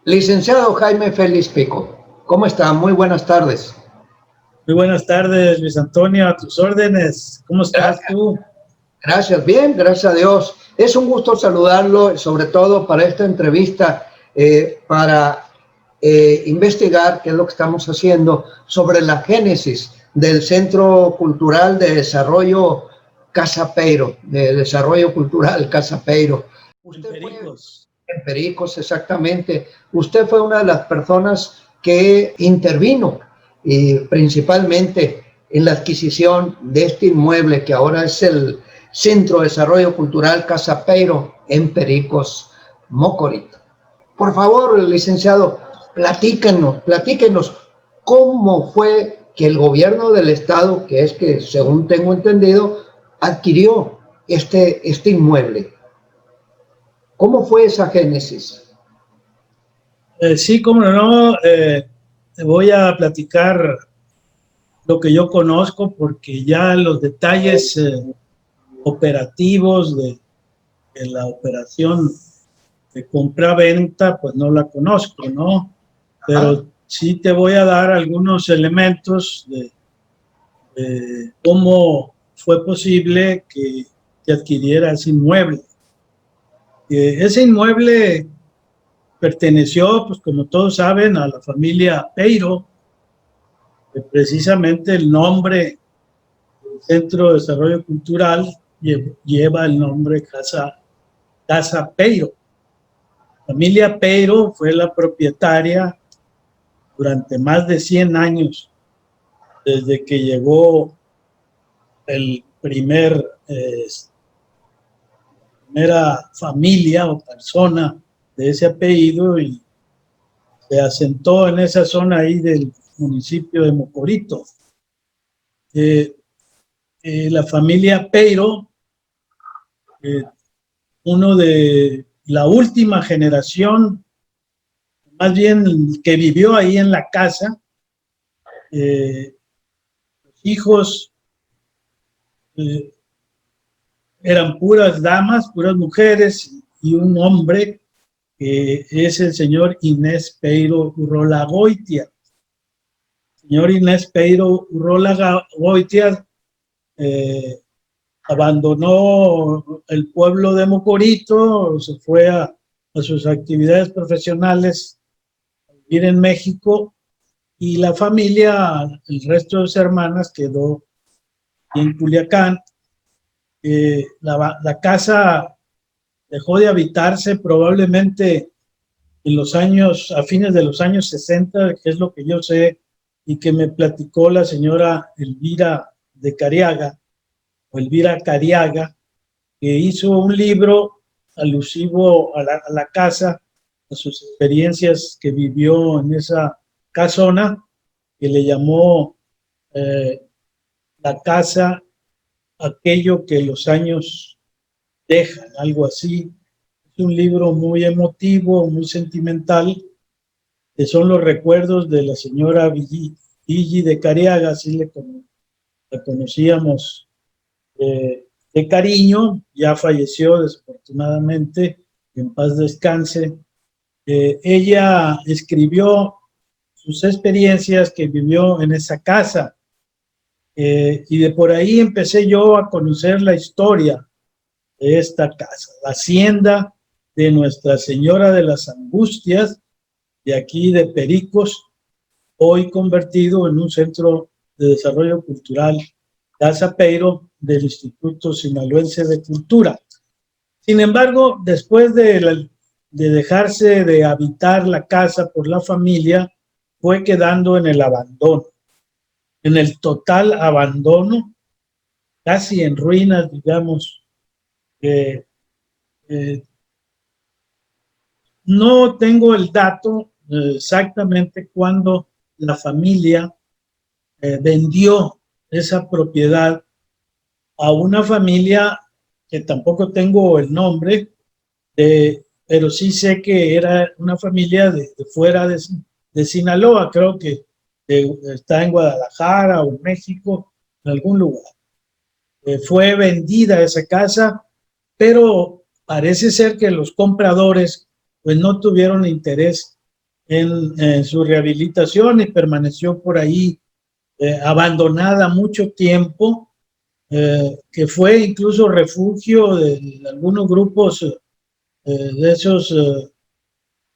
Licenciado Jaime Félix Pico, ¿cómo está? Muy buenas tardes. Muy buenas tardes, Luis Antonio, a tus órdenes. ¿Cómo estás tú? Gracias, bien, gracias a Dios. Es un gusto saludarlo, sobre todo para esta entrevista, para investigar qué es lo que estamos haciendo sobre la génesis del Centro Cultural de Desarrollo Casa Peiro, de Desarrollo Cultural Casa Peiro. Usted en Pericos. En Pericos, exactamente. Usted fue una de las personas que intervino y principalmente en la adquisición de este inmueble que ahora es el Centro de Desarrollo Cultural Casa Peiro en Pericos, Mocorito. Por favor, licenciado, platíquenos cómo fue que el gobierno del estado, que es que según tengo entendido, adquirió este inmueble. ¿Cómo fue esa génesis? Sí, cómo no, te voy a platicar lo que yo conozco porque ya los detalles operativos de la operación de compra-venta, pues no la conozco, ¿no? Pero sí te voy a dar algunos elementos de cómo fue posible que adquiriera ese inmueble. Ese inmueble perteneció, pues como todos saben, a la familia Peiro, que precisamente el nombre del Centro de Desarrollo Cultural lleva el nombre Casa Peiro. La familia Peiro fue la propietaria durante más de 100 años, desde que llegó el primera familia o persona de ese apellido y se asentó en esa zona ahí del municipio de Mocorito. La familia Peiro, uno de la última generación, más bien que vivió ahí en la casa, los hijos eran puras damas, puras mujeres y un hombre que es el señor Inés Peiro Urrola Goitia. Señor Inés Peiro Urrola Goitia abandonó el pueblo de Mocorito, se fue a sus actividades profesionales a vivir en México y la familia, el resto de sus hermanas quedó en Culiacán. La casa dejó de habitarse probablemente en los años, a fines de los años 60, que es lo que yo sé y que me platicó la señora Elvira de Cariaga, o Elvira Cariaga, que hizo un libro alusivo a la casa, a sus experiencias que vivió en esa casona, que le llamó la casa aquello que los años dejan, algo así. Es un libro muy emotivo, muy sentimental, que son los recuerdos de la señora Villi de Cariaga, así la conocíamos de cariño, ya falleció desafortunadamente, en paz descanse. Ella escribió sus experiencias que vivió en esa casa y de por ahí empecé yo a conocer la historia de esta casa, la hacienda de Nuestra Señora de las Angustias, de aquí de Pericos, hoy convertido en un centro de desarrollo cultural, Casa Peiro, del Instituto Sinaloense de Cultura. Sin embargo, después de dejarse de habitar la casa por la familia, fue quedando en el abandono, en el total abandono, casi en ruinas, digamos. No tengo el dato exactamente cuándo la familia vendió esa propiedad a una familia que tampoco tengo el nombre, pero sí sé que era una familia de fuera de Sinaloa, creo que está en Guadalajara o en México, en algún lugar. Fue vendida esa casa, pero parece ser que los compradores pues no tuvieron interés en su rehabilitación y permaneció por ahí abandonada mucho tiempo, que fue incluso refugio de algunos grupos de esos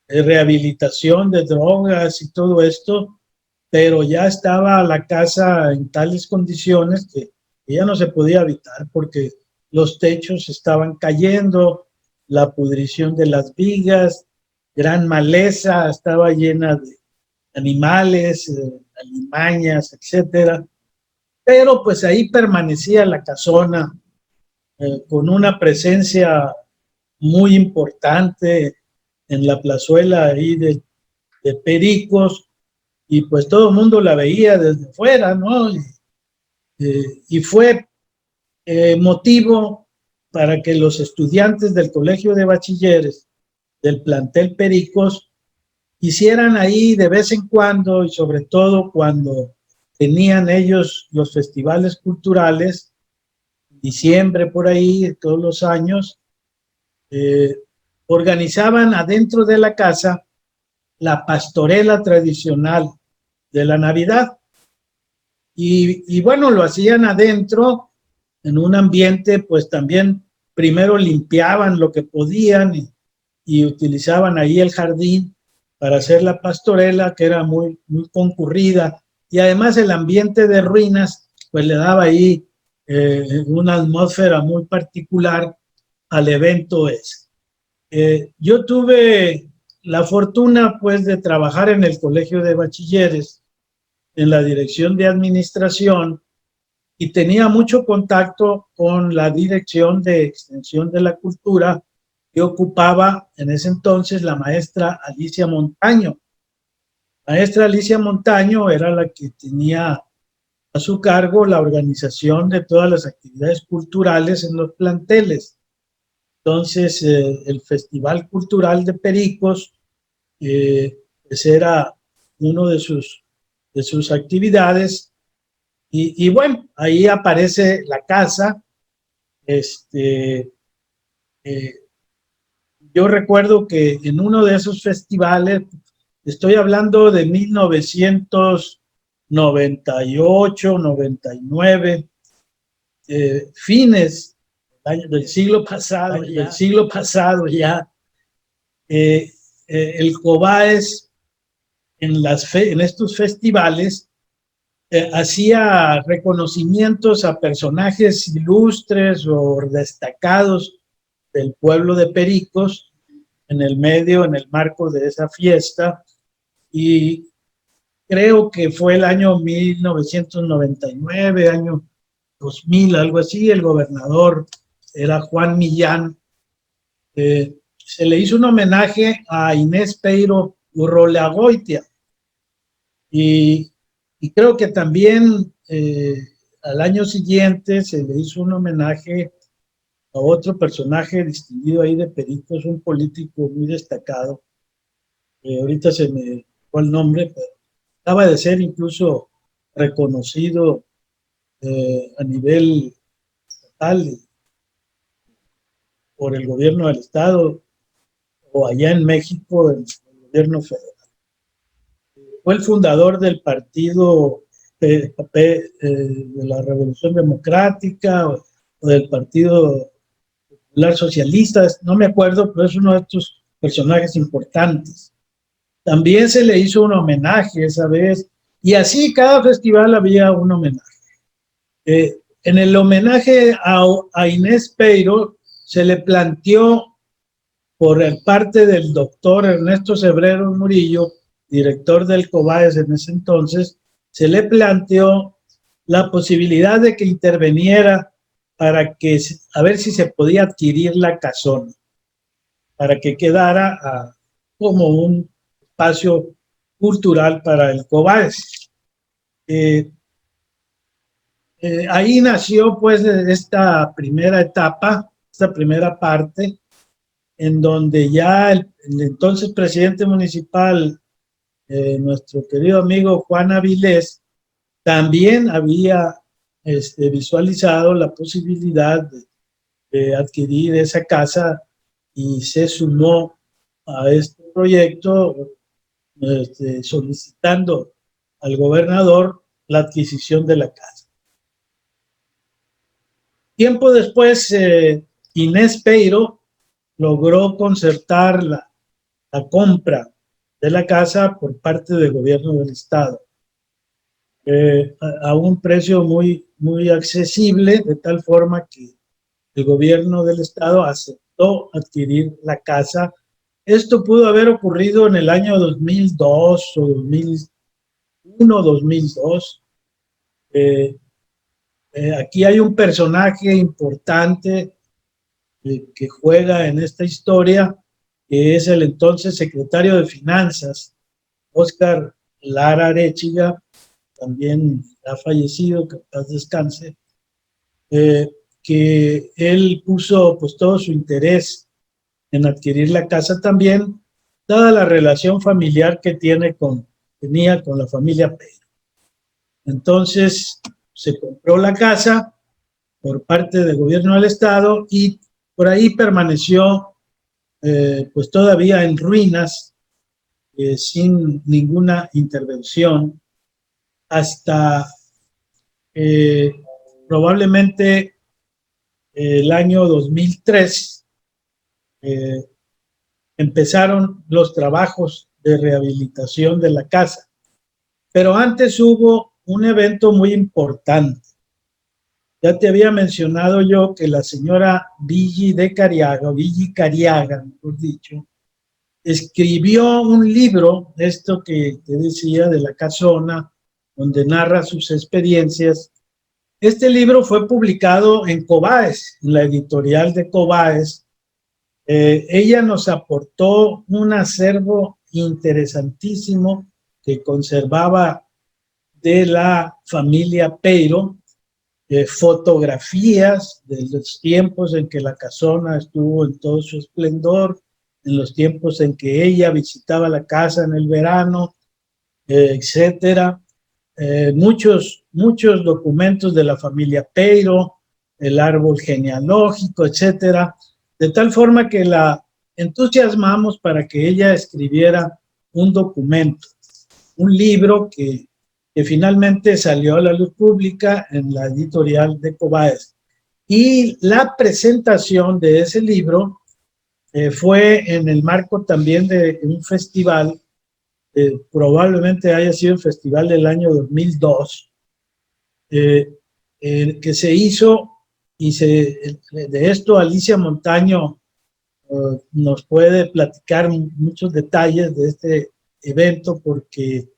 de rehabilitación de drogas y todo esto, pero ya estaba la casa en tales condiciones que ya no se podía habitar porque los techos estaban cayendo, la pudrición de las vigas, gran maleza, estaba llena de animales, alimañas, etcétera. Pero pues ahí permanecía la casona con una presencia muy importante en la plazuela ahí de Pericos, y pues todo el mundo la veía desde fuera, ¿no? Y fue motivo para que los estudiantes del Colegio de Bachilleres del plantel Pericos hicieran ahí de vez en cuando, y sobre todo cuando tenían ellos los festivales culturales, diciembre por ahí, todos los años, organizaban adentro de la casa la pastorela tradicional de la Navidad. Y bueno, lo hacían adentro en un ambiente, pues también primero limpiaban lo que podían y utilizaban ahí el jardín para hacer la pastorela, que era muy, muy concurrida, y además el ambiente de ruinas pues le daba ahí una atmósfera muy particular al evento ese. Yo tuve la fortuna pues de trabajar en el Colegio de Bachilleres, en la dirección de administración, y tenía mucho contacto con la dirección de extensión de la cultura que ocupaba en ese entonces la maestra Alicia Montaño. La maestra Alicia Montaño era la que tenía a su cargo la organización de todas las actividades culturales en los planteles. Entonces, el Festival Cultural de Pericos pues era uno de sus actividades. Y bueno, ahí aparece la casa. Yo recuerdo que en uno de esos festivales, estoy hablando de 1998, 99, fines del siglo pasado ya, el COBAES en estos festivales hacía reconocimientos a personajes ilustres o destacados del pueblo de Pericos en el marco de esa fiesta, y creo que fue el año 1999, año 2000, algo así. El gobernador era Juan Millán. Se le hizo un homenaje a Inés Peiro Urroleagoitia, y creo que también al año siguiente se le hizo un homenaje a otro personaje distinguido ahí de Pericos, un político muy destacado. Ahorita se me fue el nombre, pero acaba de ser incluso reconocido a nivel estatal por el gobierno del estado, o allá en México el gobierno federal. Fue el fundador del partido de la Revolución Democrática o del Partido Popular Socialista, no me acuerdo, pero es uno de estos personajes importantes. También se le hizo un homenaje esa vez, y así cada festival había un homenaje. En el homenaje a Inés Peiro se le planteó por parte del doctor Ernesto Cebreros Murillo, director del COBAES en ese entonces, se le planteó la posibilidad de que interviniera para que, a ver si se podía adquirir la casona, para que quedara como un espacio cultural para el COBAES. Ahí nació pues esta primera etapa, esta primera parte, en donde ya el entonces presidente municipal, nuestro querido amigo Juan Avilés, también había visualizado la posibilidad de adquirir esa casa y se sumó a este proyecto, solicitando al gobernador la adquisición de la casa. Tiempo después, Inés Peiro logró concertar la compra de la casa por parte del gobierno del estado a un precio muy accesible, de tal forma que el gobierno del estado aceptó adquirir la casa. Esto pudo haber ocurrido en el año 2002 o 2001, 2002. Aquí hay un personaje importante que juega en esta historia, que es el entonces secretario de Finanzas, Óscar Lara Arechiga, también ha fallecido, que en paz descanse, que él puso pues todo su interés en adquirir la casa también, dada la relación familiar que tenía con la familia Peiro. Entonces se compró la casa por parte del gobierno del estado y por ahí permaneció pues todavía en ruinas, sin ninguna intervención, hasta probablemente el año 2003 empezaron los trabajos de rehabilitación de la casa. Pero antes hubo un evento muy importante. Ya te había mencionado yo que la señora Villi Cariaga, mejor dicho, escribió un libro, esto que te decía, de la casona, donde narra sus experiencias. Este libro fue publicado en Cobaes, en la editorial de Cobaes. Ella nos aportó un acervo interesantísimo que conservaba de la familia Peiro, fotografías de los tiempos en que la casona estuvo en todo su esplendor, en los tiempos en que ella visitaba la casa en el verano, etcétera. Muchos documentos de la familia Peiro, el árbol genealógico, etcétera, de tal forma que la entusiasmamos para que ella escribiera un documento, un libro que finalmente salió a la luz pública en la editorial de Cobaes. Y la presentación de ese libro fue en el marco también de un festival, probablemente haya sido el festival del año 2002, que se hizo, y de esto Alicia Montaño nos puede platicar muchos detalles de este evento, porque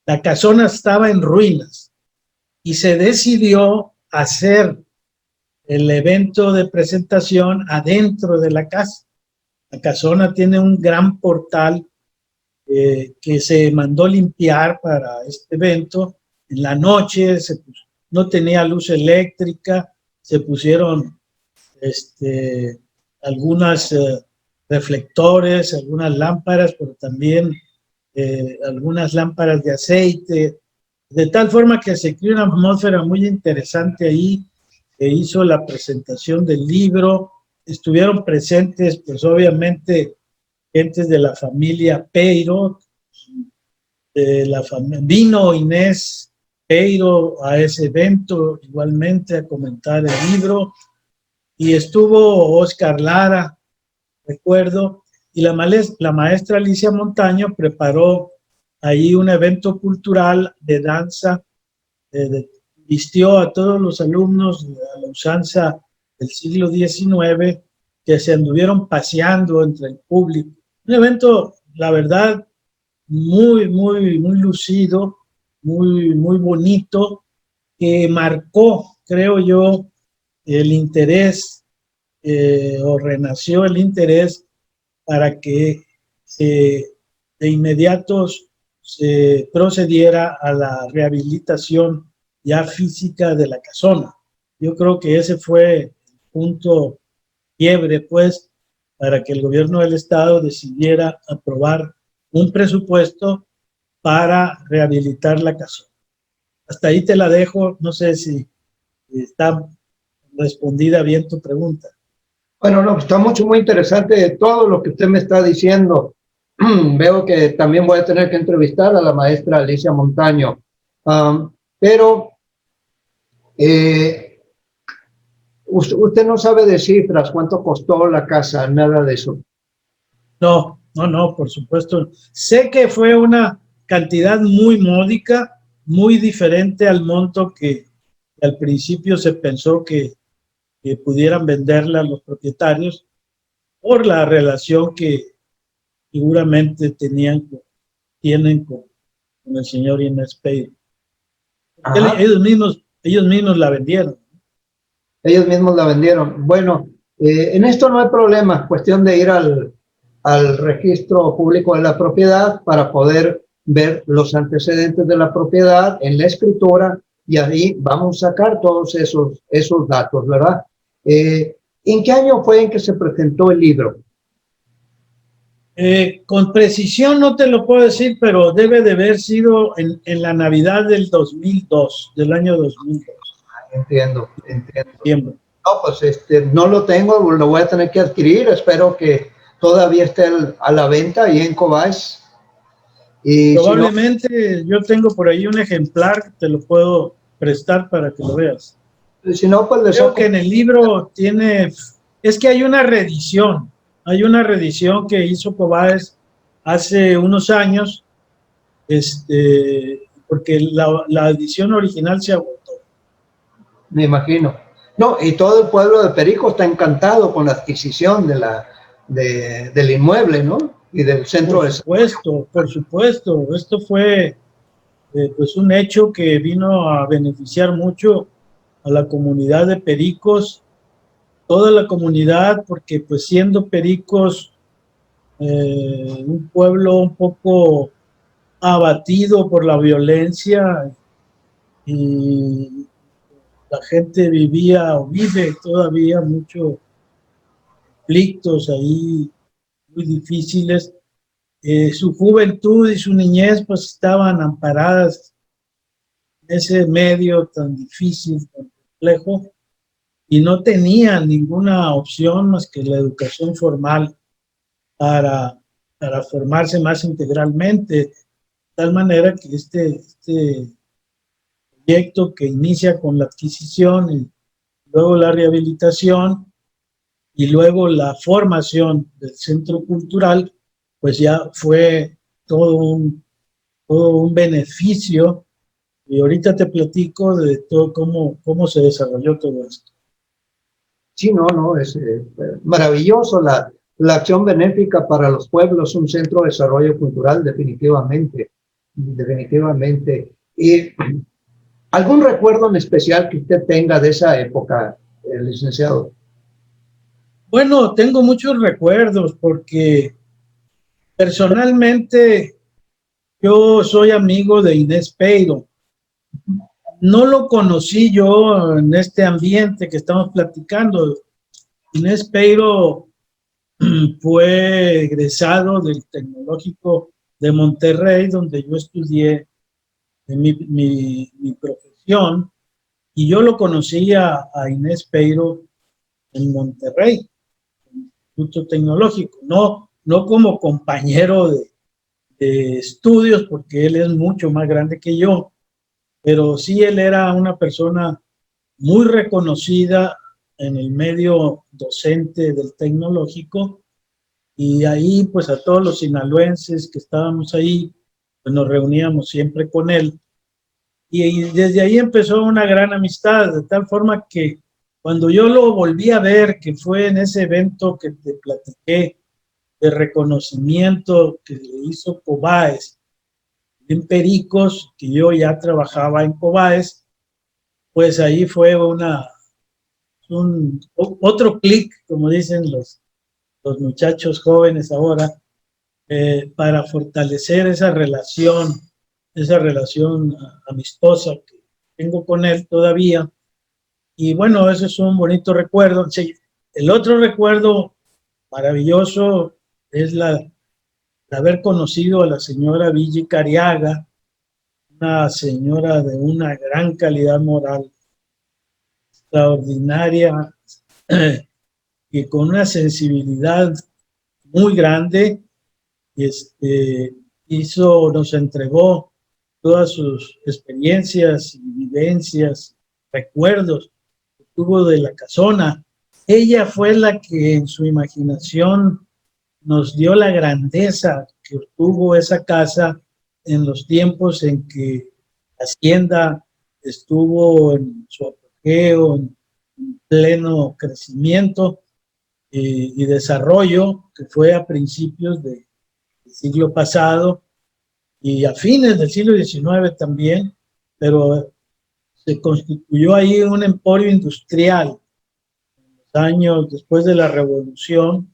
la casona estaba en ruinas y se decidió hacer el evento de presentación adentro de la casa. La casona tiene un gran portal que se mandó limpiar para este evento. En la noche no tenía luz eléctrica, se pusieron algunas reflectores, algunas lámparas, pero también algunas lámparas de aceite, de tal forma que se creó una atmósfera muy interesante ahí. Se hizo la presentación del libro, estuvieron presentes pues obviamente gentes de la familia Peiro, vino Inés Peiro a ese evento igualmente a comentar el libro, y estuvo Óscar Lara, recuerdo, y la maestra Alicia Montaño preparó ahí un evento cultural de danza, vistió a todos los alumnos a la usanza del siglo XIX, que se anduvieron paseando entre el público. Un evento, la verdad, muy lucido, muy bonito, que marcó, creo yo, el interés, o renació el interés para que de inmediato se procediera a la rehabilitación ya física de la casona. Yo creo que ese fue el punto quiebre, pues, para que el gobierno del estado decidiera aprobar un presupuesto para rehabilitar la casona. Hasta ahí te la dejo, no sé si está respondida bien tu pregunta. Bueno, no, está muy interesante todo lo que usted me está diciendo. veo que también voy a tener que entrevistar a la maestra Alicia Montaño. Pero usted no sabe de cifras, cuánto costó la casa, nada de eso. No, no, no, por supuesto. Sé que fue una cantidad muy módica, muy diferente al monto que al principio se pensó que pudieran venderla a los propietarios por la relación que seguramente tienen con el señor Inés Peiro. Ellos mismos la vendieron. Ellos mismos la vendieron. Bueno, en esto no hay problema, cuestión de ir al registro público de la propiedad para poder ver los antecedentes de la propiedad en la escritura y ahí vamos a sacar todos esos datos, ¿verdad? ¿En qué año fue en que se presentó el libro? Con precisión no te lo puedo decir, pero debe de haber sido en la Navidad del 2002, del año 2002. Entiendo. Siempre. No, pues no lo tengo, lo voy a tener que adquirir, espero que todavía esté a la venta ahí en Cobás. Y probablemente si no, yo tengo por ahí un ejemplar, te lo puedo prestar para que lo veas. Si no, pues creo que en el libro es que hay una reedición que hizo Cobás hace unos años, porque la edición original se agotó. Me imagino. No, y todo el pueblo de Perico está encantado con la adquisición del inmueble, ¿no? Y del centro de... Por supuesto. Esto fue pues un hecho que vino a beneficiar mucho a la comunidad de Pericos, toda la comunidad, porque pues siendo Pericos un pueblo un poco abatido por la violencia y la gente vivía o vive todavía muchos conflictos ahí muy difíciles. Su juventud y su niñez pues estaban amparadas en ese medio tan difícil, tan complejo, y no tenían ninguna opción más que la educación formal para formarse más integralmente, de tal manera que este proyecto que inicia con la adquisición y luego la rehabilitación y luego la formación del centro cultural, pues ya fue todo un beneficio. Y ahorita te platico de todo cómo se desarrolló todo esto. Sí, no, es maravilloso la acción benéfica para los pueblos, un centro de desarrollo cultural, definitivamente. ¿Y algún recuerdo en especial que usted tenga de esa época, licenciado? Bueno, tengo muchos recuerdos porque personalmente yo soy amigo de Inés Peiro. No lo conocí yo en este ambiente que estamos platicando. Inés Peiro fue egresado del Tecnológico de Monterrey, donde yo estudié mi profesión, y yo lo conocí a Inés Peiro en Monterrey, Instituto Tecnológico, no como compañero de estudios, porque él es mucho más grande que yo, pero sí él era una persona muy reconocida en el medio docente del tecnológico, y ahí pues a todos los sinaloenses que estábamos ahí, pues nos reuníamos siempre con él, y desde ahí empezó una gran amistad, de tal forma que cuando yo lo volví a ver, que fue en ese evento que te platiqué, de reconocimiento que le hizo Cobás en Pericos, que yo ya trabajaba en Cobás, pues ahí fue otro clic, como dicen los muchachos jóvenes ahora, para fortalecer esa relación amistosa que tengo con él todavía. Y bueno, eso es un bonito recuerdo. Sí, el otro recuerdo maravilloso es haber conocido a la señora Villi Cariaga, una señora de una gran calidad moral, extraordinaria, y con una sensibilidad muy grande, nos entregó todas sus experiencias y vivencias, recuerdos que tuvo de la casona. Ella fue la que en su imaginación nos dio la grandeza que tuvo esa casa en los tiempos en que la hacienda estuvo en su apogeo, en pleno crecimiento y desarrollo, que fue a principios del siglo pasado y a fines del siglo XIX también, pero se constituyó ahí un emporio industrial en los años después de la Revolución,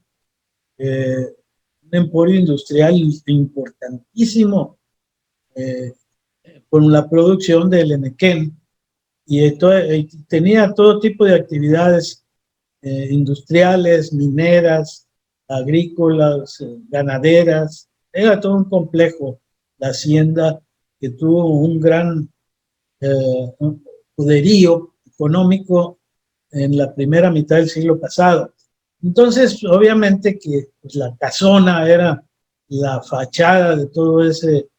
un emporio industrial importantísimo con la producción del Enequén, y tenía todo tipo de actividades industriales, mineras, agrícolas, ganaderas. Era todo un complejo, la hacienda, que tuvo un gran poderío económico en la primera mitad del siglo pasado. Entonces, obviamente que pues, la casona era la fachada de todo ese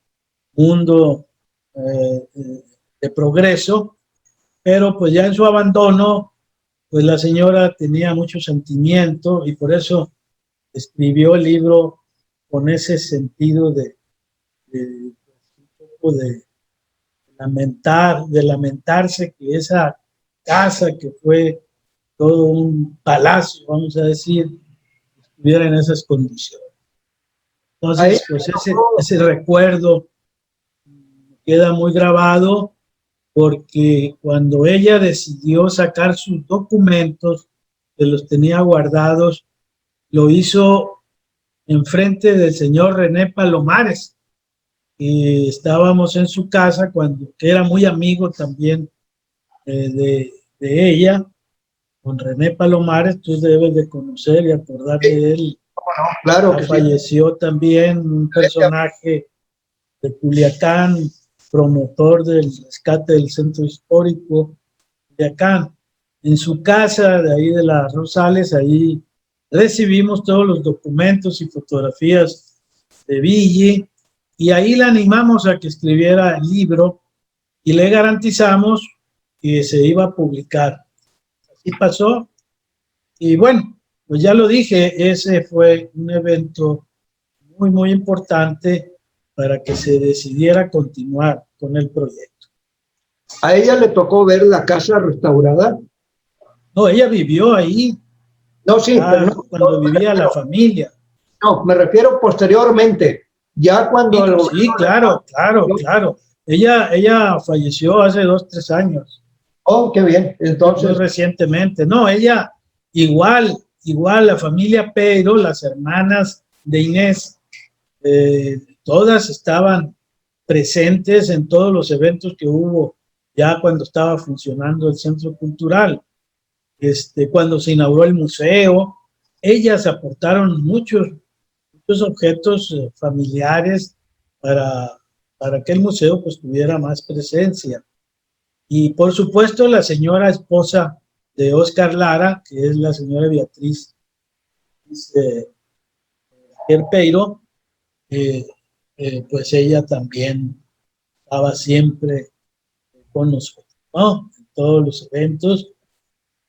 mundo de progreso, pero pues ya en su abandono, pues la señora tenía mucho sentimiento y por eso escribió el libro con ese sentido de un poco de lamentarse que esa casa que fue todo un palacio, vamos a decir, estuviera en esas condiciones. Entonces, pues ese recuerdo queda muy grabado, porque cuando ella decidió sacar sus documentos, que los tenía guardados, lo hizo enfrente del señor René Palomares, y estábamos en su casa, que era muy amigo también de ella, con René Palomares. Tú debes de conocer y acordar de él. Claro que falleció sí. También un personaje de Culiacán, promotor del rescate del centro histórico de Culiacán. En su casa, de ahí de las Rosales, ahí recibimos todos los documentos y fotografías de Ville, y ahí la animamos a que escribiera el libro y le garantizamos que se iba a publicar. Así pasó, y bueno, pues ya lo dije, ese fue un evento muy, muy importante para que se decidiera continuar con el proyecto. ¿A ella le tocó ver la casa restaurada? No, ella vivió ahí. No, sí, pero no, cuando vivía la familia. No, me refiero posteriormente, ya cuando... Sí, claro. Ella falleció hace 2, 3 años. Oh, qué bien, entonces... Muy recientemente. No, ella igual la familia Peiro, las hermanas de Inés, todas estaban presentes en todos los eventos que hubo ya cuando estaba funcionando el centro cultural. Cuando se inauguró el museo, ellas aportaron muchos objetos familiares para que el museo pues tuviera más presencia. Y por supuesto la señora esposa de Óscar Lara, que es la señora Beatriz Peiro, pues ella también estaba siempre con nosotros, ¿no? En todos los eventos.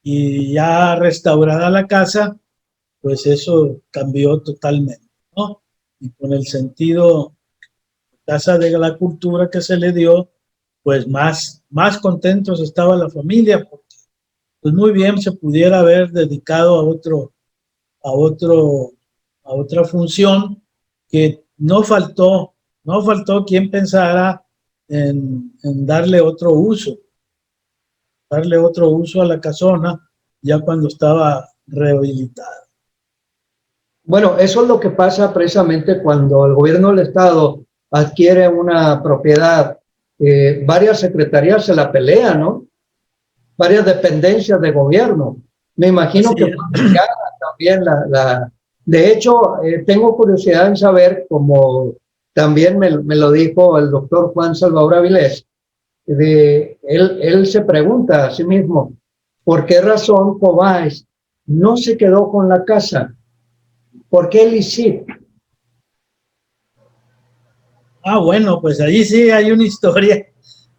Y ya restaurada la casa, pues eso cambió totalmente, ¿no? Y con el sentido Casa de la Cultura que se le dio, pues más contentos estaba la familia, porque pues muy bien se pudiera haber dedicado a otra función, que no faltó quien pensara en darle otro uso a la casona ya cuando estaba rehabilitada. Bueno, eso es lo que pasa precisamente cuando el gobierno del estado adquiere una propiedad. Varias secretarías se la pelean, ¿no? Varias dependencias de gobierno. Me imagino que también de hecho, tengo curiosidad en saber, como también me lo dijo el doctor Juan Salvador Avilés, él se pregunta a sí mismo, ¿por qué razón Cobáez no se quedó con la casa? ¿Por qué el ICIP? Bueno, pues ahí sí hay una historia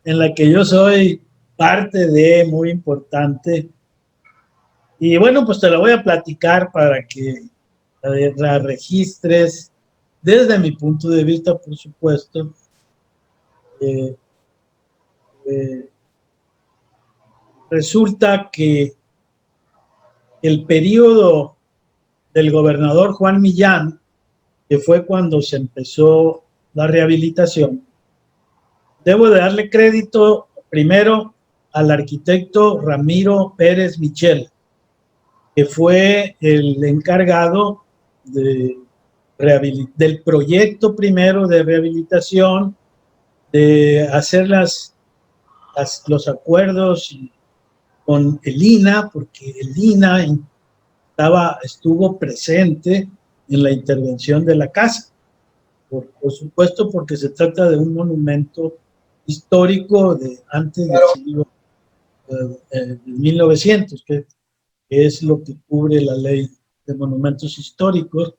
en la que yo soy parte de muy importante. Y bueno, pues te la voy a platicar para que la registres desde mi punto de vista, por supuesto. Eh, eh, Resulta que el periodo del gobernador Juan Millán, que fue cuando se empezó la rehabilitación, debo de darle crédito primero al arquitecto Ramiro Pérez Michel, que fue el encargado de del proyecto primero de rehabilitación, de hacer los acuerdos con el INA, porque el INA estuvo presente en la intervención de la casa. Por supuesto, porque se trata de un monumento histórico de antes del siglo de 1900, que es lo que cubre la ley de monumentos históricos.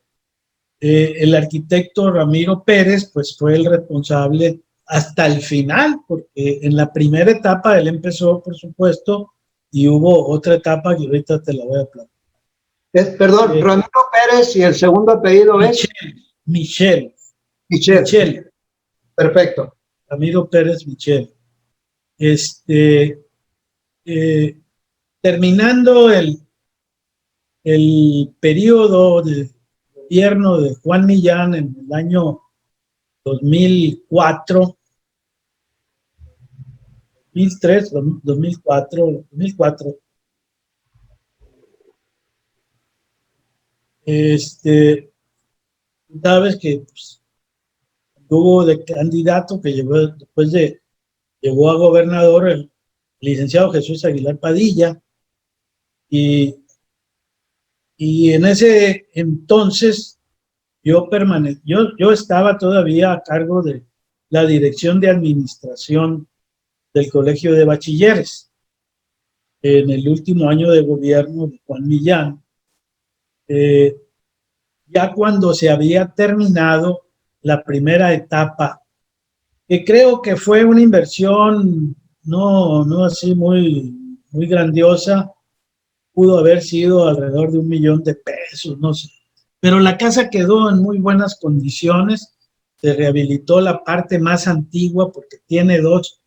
El arquitecto Ramiro Pérez, pues fue el responsable hasta el final, porque en la primera etapa él empezó, por supuesto, y hubo otra etapa que ahorita te la voy a platicar. Perdón, Ramiro Pérez y el segundo apellido es Michel. Perfecto. Ramiro Pérez Michel. Terminando el periodo de gobierno de Juan Millán en el año 2004, 2003, 2004, sabes que pues, hubo de candidato que llegó a gobernador el licenciado Jesús Aguilar Padilla, y en ese entonces yo estaba todavía a cargo de la dirección de administración del Colegio de Bachilleres en el último año de gobierno de Juan Millán, ya cuando se había terminado la primera etapa, que creo que fue una inversión no así muy grandiosa, pudo haber sido alrededor de $1,000,000, no sé. Pero la casa quedó en muy buenas condiciones, se rehabilitó la parte más antigua porque tiene dos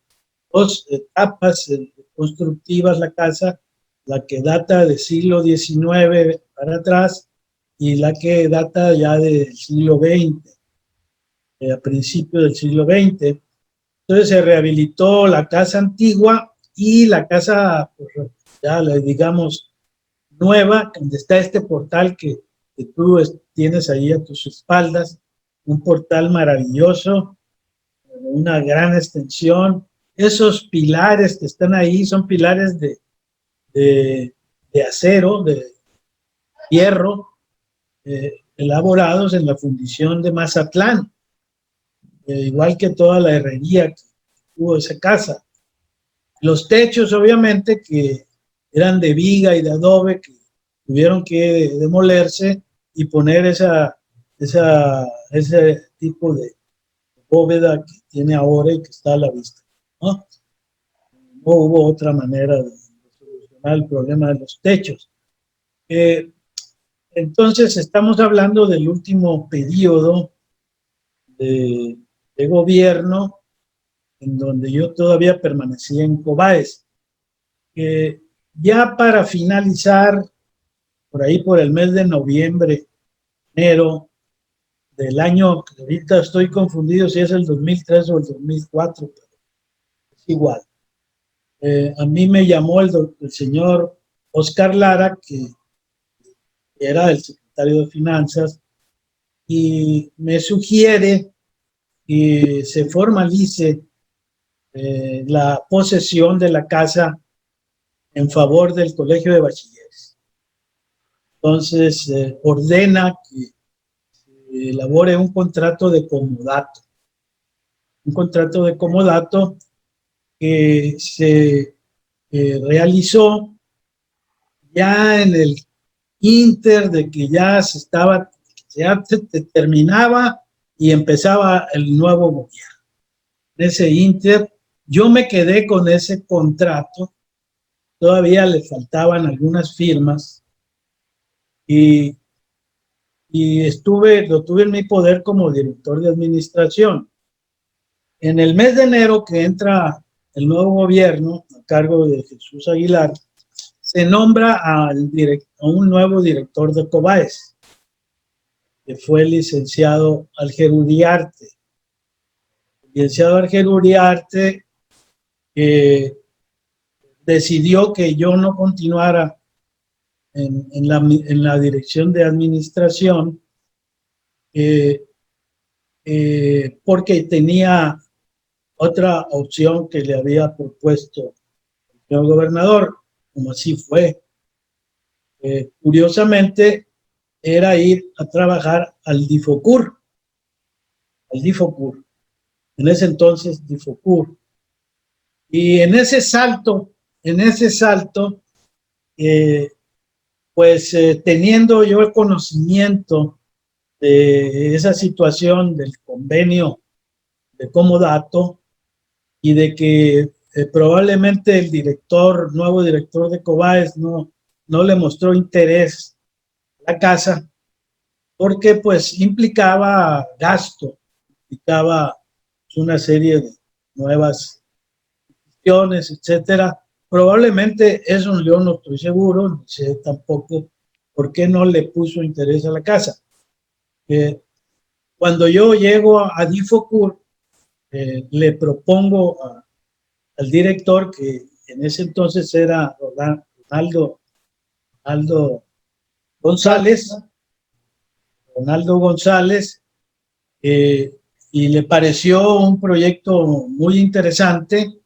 etapas constructivas la casa, la que data del siglo XIX para atrás y la que data ya del siglo XX, a principios del siglo XX. Entonces se rehabilitó la casa antigua y la casa, pues, ya digamos, nueva, donde está este portal que tú tienes ahí a tus espaldas, un portal maravilloso, una gran extensión. Esos pilares que están ahí son pilares de acero, de hierro, elaborados en la fundición de Mazatlán, igual que toda la herrería que tuvo esa casa. Los techos, obviamente, que eran de viga y de adobe, que tuvieron que demolerse y poner ese tipo de bóveda que tiene ahora y que está a la vista, ¿no? No hubo otra manera de solucionar el problema de los techos. Entonces, estamos hablando del último periodo de gobierno en donde yo todavía permanecía en Cobaes. Ya para finalizar, por ahí por el mes de noviembre, enero del año, ahorita estoy confundido si es el 2003 o el 2004, pero es igual. A mí me llamó el señor Oscar Lara, que era el secretario de Finanzas, y me sugiere que se formalice la posesión de la casa en favor del Colegio de Bachilleres. Entonces, ordena que se elabore un contrato de comodato. Un contrato de comodato que se realizó ya en el inter de que ya se terminaba y empezaba el nuevo gobierno. En ese ínter, yo me quedé con ese contrato, todavía le faltaban algunas firmas y lo tuve en mi poder como director de administración. En el mes de enero que entra el nuevo gobierno a cargo de Jesús Aguilar, se nombra a un nuevo director de Cobaes, que fue el licenciado Alger Uriarte. El licenciado Alger Uriarte decidió que yo no continuara en la dirección de administración porque tenía otra opción que le había propuesto el señor gobernador, como así fue. Curiosamente, era ir a trabajar al Difocur, en ese entonces Difocur. Y en ese salto, teniendo yo el conocimiento de esa situación del convenio de comodato y de que probablemente el nuevo director de Cobaes no le mostró interés a la casa porque pues implicaba gasto, implicaba una serie de nuevas cuestiones, etcétera. Probablemente eso yo no estoy seguro, ni sé tampoco por qué no le puso interés a la casa. Cuando yo llego a Difocur, le propongo al director, que en ese entonces era Ronaldo González, y le pareció un proyecto muy interesante,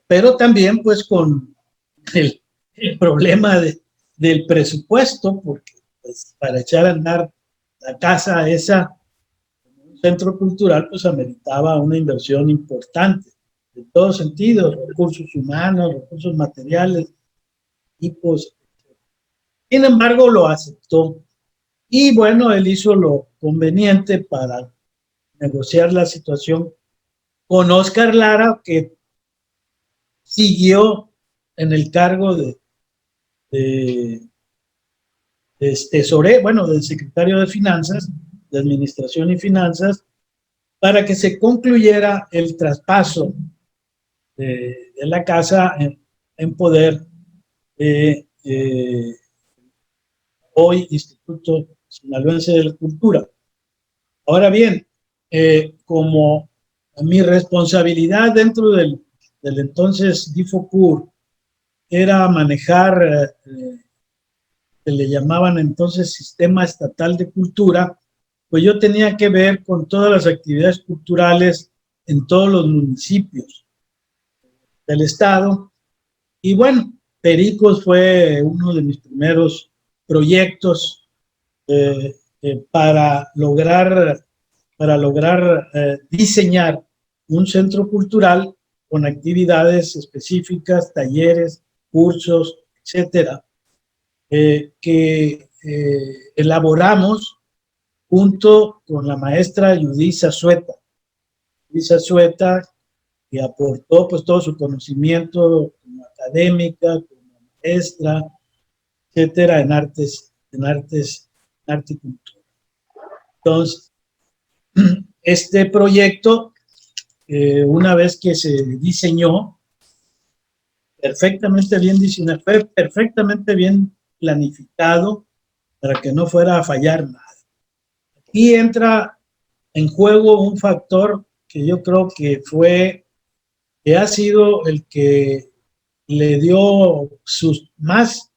pero también pues con el problema del presupuesto, porque pues, para echar a andar la casa esa, un centro cultural, pues ameritaba una inversión importante, en todos sentidos, recursos humanos, recursos materiales, equipos. Sin embargo, lo aceptó. Y bueno, él hizo lo conveniente para negociar la situación con Oscar Lara, que siguió en el cargo del secretario de Finanzas, de Administración y Finanzas, para que se concluyera el traspaso de la casa en poder de hoy Instituto Sinaloense de la Cultura. Ahora bien, como mi responsabilidad dentro del entonces Difocur era manejar, que le llamaban entonces Sistema Estatal de Cultura, pues yo tenía que ver con todas las actividades culturales en todos los municipios del estado. Y bueno, Pericos fue uno de mis primeros proyectos para lograr diseñar un centro cultural con actividades específicas, talleres, cursos, etcétera, que elaboramos junto con la maestra Yudisa Sueta. Yudisa Sueta, que aportó pues todo su conocimiento como académica, como maestra, etcétera, en arte y cultura. Entonces, este proyecto, una vez que se diseñó, perfectamente bien diseñado, fue perfectamente bien planificado para que no fuera a fallar nada. Aquí entra en juego un factor que yo creo que ha sido el que le dio más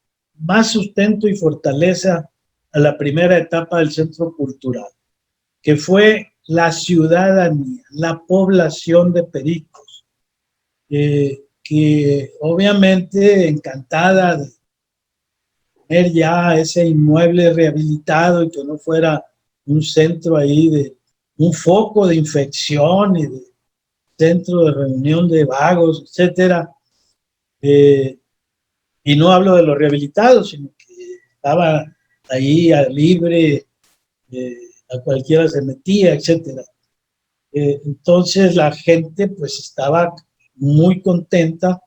sustento y fortaleza a la primera etapa del centro cultural, que fue la ciudadanía, la población de Pericos, que obviamente encantada de tener ya ese inmueble rehabilitado y que no fuera un centro ahí un foco de infección y de centro de reunión de vagos, etcétera. Y no hablo de los rehabilitados, sino que estaba ahí libre, a cualquiera se metía, etcétera. Entonces la gente pues estaba muy contenta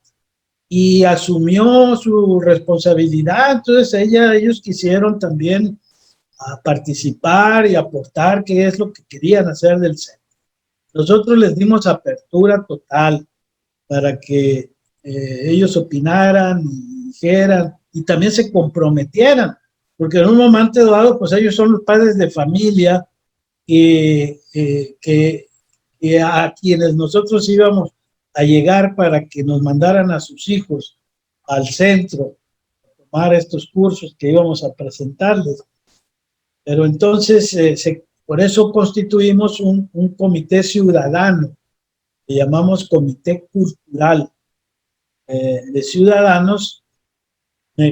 y asumió su responsabilidad. Entonces ellos quisieron también participar y aportar qué es lo que querían hacer del centro. Nosotros les dimos apertura total para que ellos opinaran y dijeran y también se comprometieran, porque en un momento dado pues ellos son los padres de familia que a quienes nosotros íbamos a llegar para que nos mandaran a sus hijos al centro a tomar estos cursos que íbamos a presentarles. Pero entonces, por eso constituimos un comité ciudadano, que llamamos Comité Cultural de Ciudadanos,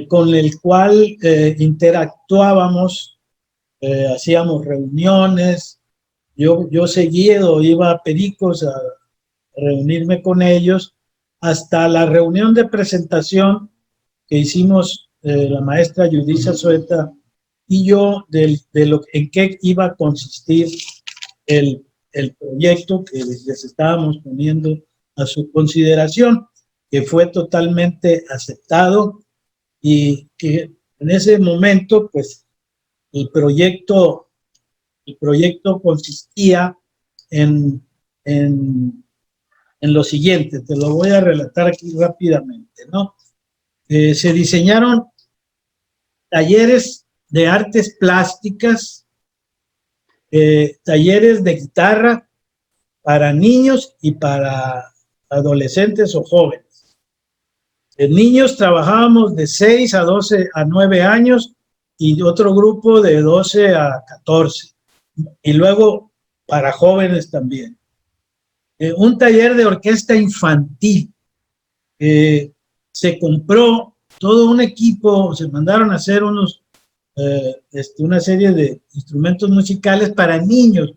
con el cual interactuábamos, hacíamos reuniones. Yo seguido iba a Pericos a reunirme con ellos, hasta la reunión de presentación que hicimos la maestra Yudisa Sueta y yo en qué iba a consistir el proyecto que les estábamos poniendo a su consideración, que fue totalmente aceptado y que en ese momento pues el proyecto consistía en lo siguiente, te lo voy a relatar aquí rápidamente, ¿no? Se diseñaron talleres de artes plásticas, talleres de guitarra para niños y para adolescentes o jóvenes. En niños trabajábamos de 6 a 12 a 9 años y otro grupo de 12 a 14. Y luego para jóvenes también. Un taller de orquesta infantil. Se compró todo un equipo, se mandaron a hacer una serie de instrumentos musicales para niños,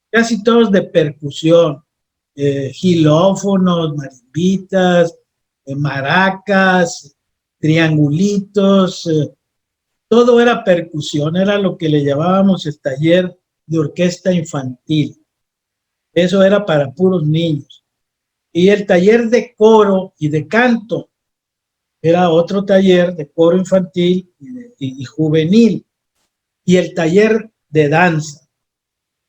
casi todos de percusión, xilófonos, marimbitas, maracas, triangulitos, todo era percusión, era lo que le llamábamos el taller de orquesta infantil. Eso era para puros niños. Y el taller de coro y de canto era otro taller de coro infantil y juvenil. Y el taller de danza.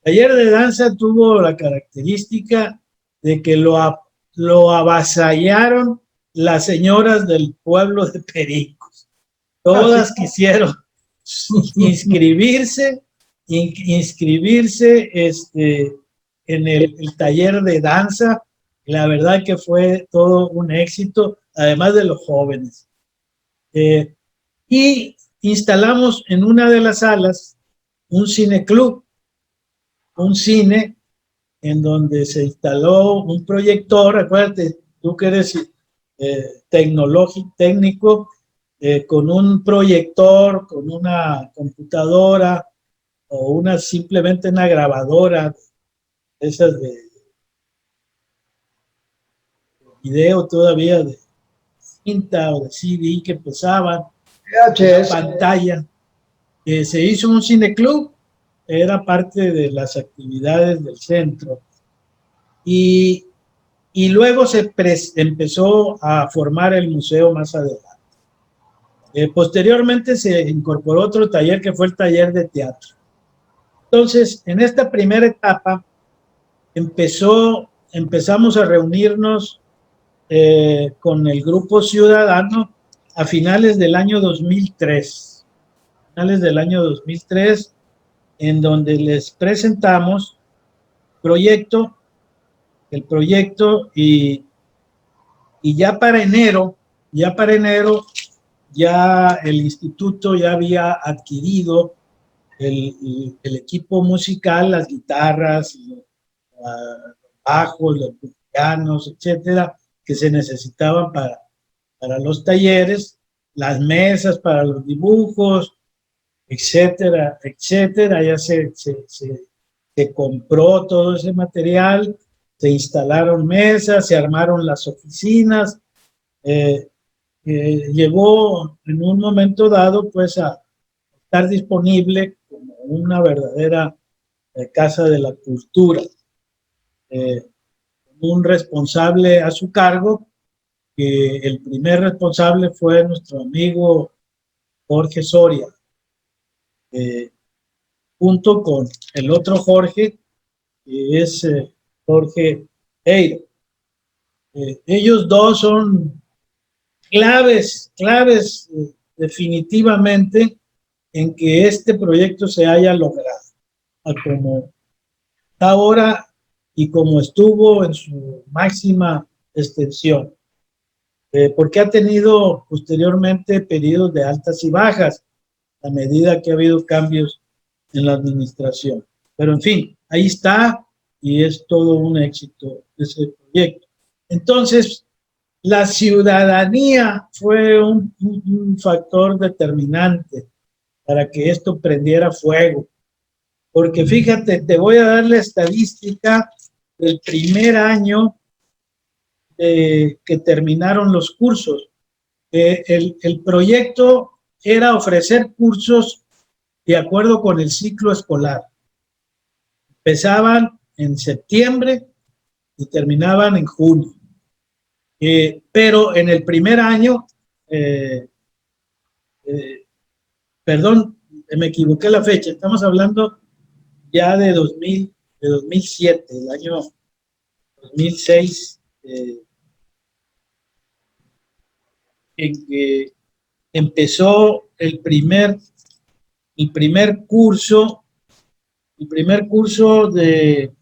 El taller de danza tuvo la característica de que lo avasallaron las señoras del pueblo de Pericos. Todas quisieron inscribirse en el taller de danza. La verdad que fue todo un éxito, además de los jóvenes. Y instalamos en una de las salas un cineclub, un cine en donde se instaló un proyector. Acuérdate, tú que eres técnico, con un proyector, con una computadora o simplemente una grabadora, esas de video todavía de cinta o de CD que pesaban, una pantalla. Se hizo un cineclub, era parte de las actividades del centro. Y luego se empezó a formar el museo más adelante. Posteriormente se incorporó otro taller que fue el taller de teatro. Entonces, en esta primera etapa empezamos a reunirnos con el grupo ciudadano a finales del año 2003. En donde les presentamos el proyecto y ya para enero ya el instituto ya había adquirido el equipo musical, las guitarras, los bajos, los pianos, etcétera, que se necesitaban para los talleres, las mesas para los dibujos, etcétera, etcétera. Ya se compró todo ese material, se instalaron mesas, se armaron las oficinas. Llegó en un momento dado pues a estar disponible como una verdadera Casa de la Cultura, un responsable a su cargo, que el primer responsable fue nuestro amigo Jorge Soria, junto con el otro Jorge, que es Jorge Eiro. Ellos dos son claves definitivamente en que este proyecto se haya logrado, a como está ahora y como estuvo en su máxima extensión, porque ha tenido posteriormente periodos de altas y bajas a medida que ha habido cambios en la administración. Pero en fin, ahí está y es todo un éxito ese proyecto. Entonces, la ciudadanía fue un factor determinante para que esto prendiera fuego. Porque fíjate, te voy a dar la estadística del primer año que terminaron los cursos. El proyecto era ofrecer cursos de acuerdo con el ciclo escolar. Empezaban en septiembre y terminaban en junio. Pero en el primer año, perdón, me equivoqué la fecha, estamos hablando ya de 2007, el año 2006, en que empezó el primer curso de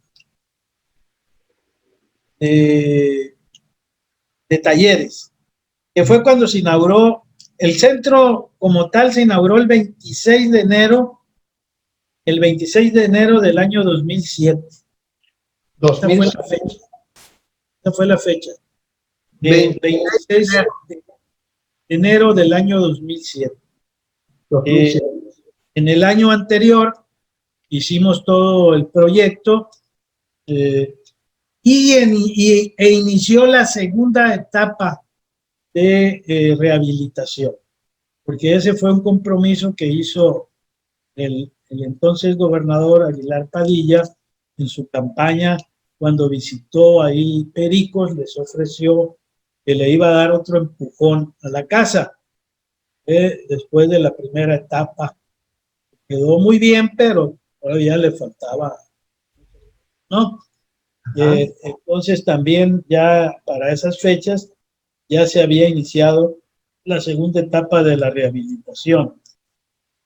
talleres, que fue cuando se inauguró el centro como tal. Se inauguró el 26 de enero del año 2007. Esa fue la fecha. El 26 de enero del año 2007. En el año anterior hicimos todo el proyecto e inició la segunda etapa de rehabilitación, porque ese fue un compromiso que hizo el entonces gobernador Aguilar Padilla en su campaña cuando visitó ahí Pericos. Les ofreció que le iba a dar otro empujón a la casa después de la primera etapa. Quedó muy bien, pero todavía le faltaba, ¿no? Entonces también ya para esas fechas ya se había iniciado la segunda etapa de la rehabilitación.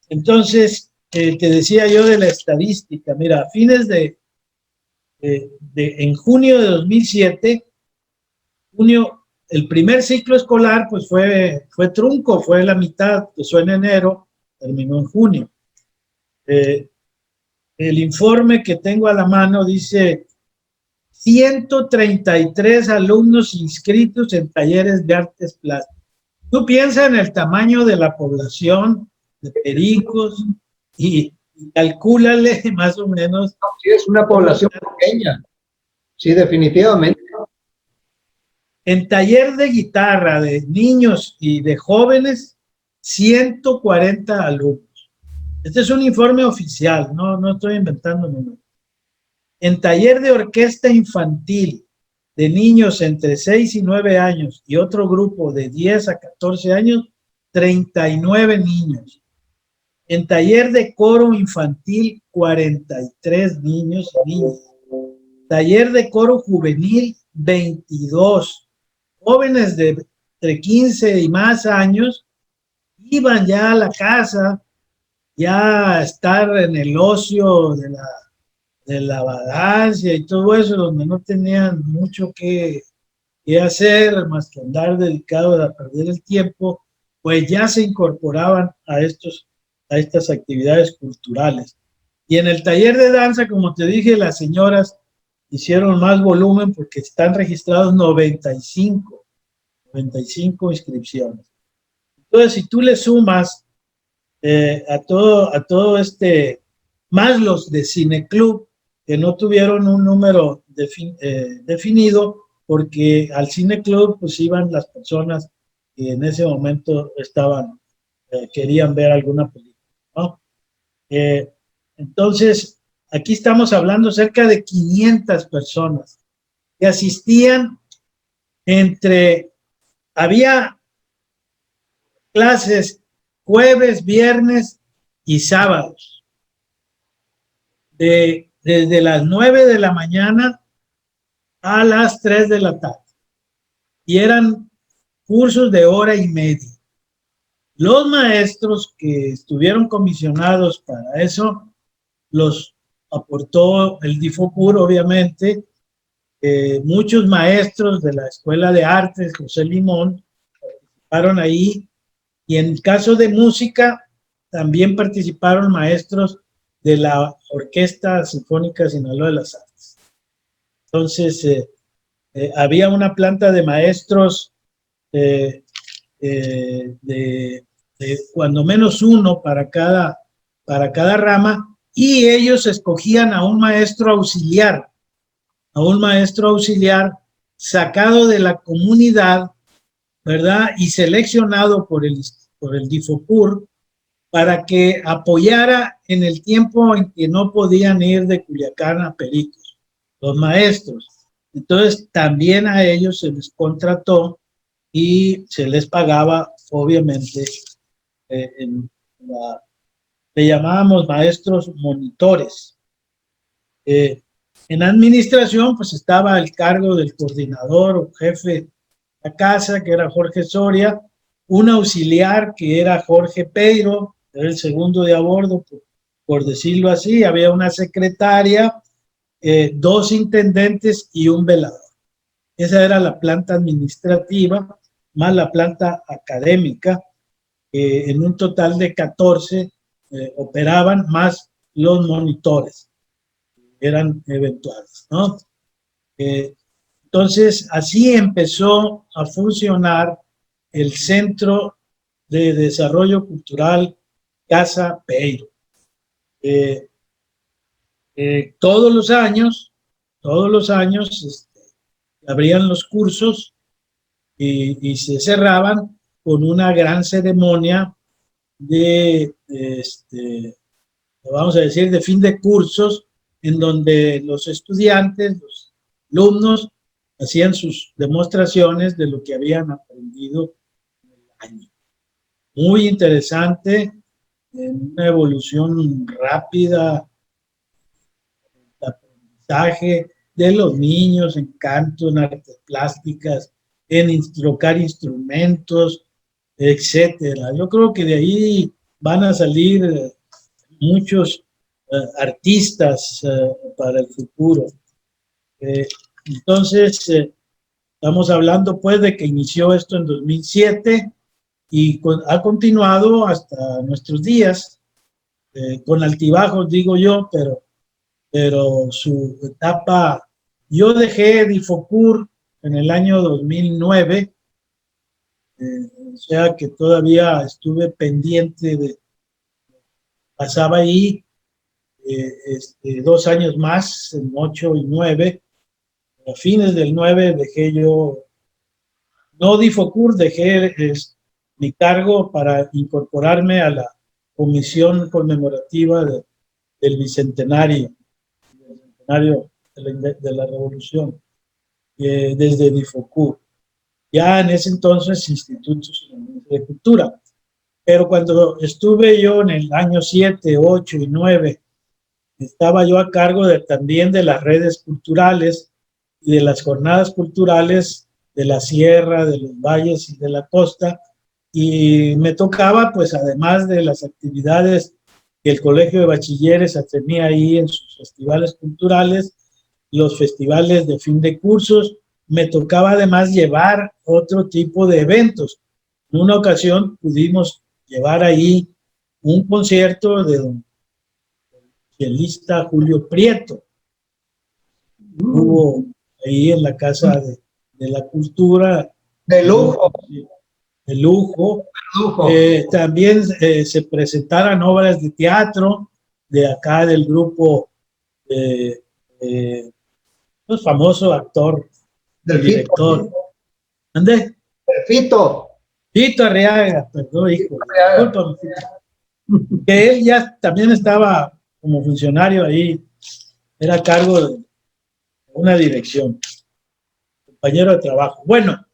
Entonces, te decía yo de la estadística. Mira, a fines en junio de 2007, el primer ciclo escolar pues fue trunco, fue la mitad, empezó en enero, terminó en junio. El informe que tengo a la mano dice 133 alumnos inscritos en talleres de artes plásticas. Tú piensas en el tamaño de la población de Pericos y calcúlale más o menos. Sí, es una población pequeña. Sí, definitivamente. En taller de guitarra de niños y de jóvenes, 140 alumnos. Este es un informe oficial, no estoy inventando números. En taller de orquesta infantil de niños entre 6 y 9 años y otro grupo de 10 a 14 años, 39 niños. En taller de coro infantil, 43 niños y niñas. Taller de coro juvenil, 22. Jóvenes de entre 15 y más años iban ya a la casa, ya a estar en el ocio de la vagancia y todo eso, donde no tenían mucho que hacer más que andar dedicados a perder el tiempo, pues ya se incorporaban a estas actividades culturales. Y en el taller de danza, como te dije, las señoras hicieron más volumen porque están registrados 95 inscripciones. Entonces, si tú le sumas a todo más los de Cineclub, que no tuvieron un número definido, porque al Cineclub pues iban las personas que en ese momento querían ver alguna película, ¿no? Entonces, aquí estamos hablando cerca de 500 personas que asistían había clases jueves, viernes y sábados, desde las 9 de la mañana a las 3 de la tarde. Y eran cursos de hora y media. Los maestros que estuvieron comisionados para eso los aportó el Difocur, obviamente. Muchos maestros de la Escuela de Artes José Limón participaron ahí, y en caso de música también participaron maestros de la Orquesta Sinfónica Sinaloa de las Artes. Entonces, había una planta de maestros de cuando menos uno para cada rama, y ellos escogían a un maestro auxiliar sacado de la comunidad, ¿verdad? Y seleccionado por el Difocur para que apoyara en el tiempo en que no podían ir de Culiacán a Pericos, los maestros. Entonces, también a ellos se les contrató y se les pagaba, obviamente, le llamábamos maestros monitores. En administración, pues estaba el cargo del coordinador o jefe de la casa, que era Jorge Soria, un auxiliar que era Jorge Peiro, era el segundo de a bordo, por decirlo así. Había una secretaria, 2 intendentes y un velador. Esa era la planta administrativa, más la planta académica, en un total de 14 operaban, más los monitores, eran eventuales, ¿no? Entonces, así empezó a funcionar el Centro de Desarrollo Cultural Casa Peiro. Todos los años, abrían los cursos y se cerraban con una gran ceremonia vamos a decir, de fin de cursos, en donde los estudiantes, los alumnos, hacían sus demostraciones de lo que habían aprendido en el año. Muy interesante, una evolución rápida, el aprendizaje de los niños en canto, en artes plásticas, en tocar instrumentos, etcétera. Yo creo que de ahí van a salir muchos artistas para el futuro. Entonces, estamos hablando pues de que inició esto en 2007 y ha continuado hasta nuestros días, con altibajos, digo yo, pero su etapa, yo dejé Difocur en el año 2009, o sea que todavía estuve pendiente de, pasaba ahí 2 años más, en 8 y 9, a fines del 9 dejé yo, no Difocur, dejé mi cargo para incorporarme a la comisión conmemorativa del bicentenario, de la Revolución, desde Difocur. Ya en ese entonces Instituto de Cultura. Pero cuando estuve yo en el año 7, 8 y 9, estaba yo a cargo también de las redes culturales y de las jornadas culturales de la sierra, de los valles y de la costa, y me tocaba, pues además de las actividades que el Colegio de Bachilleres tenía ahí en sus festivales culturales, los festivales de fin de cursos, me tocaba además llevar otro tipo de eventos. En una ocasión pudimos llevar ahí un concierto de don chelista Julio Prieto. Hubo ahí en la Casa de la Cultura. De lujo. De lujo. También se presentaron obras de teatro de acá del grupo, un famoso actor, director. ¿Dónde? Fito. Fito Arriaga, perdón, hijo. Discúlpame, Fito. Que él ya también estaba como funcionario ahí era a cargo de una dirección, compañero de trabajo. Bueno,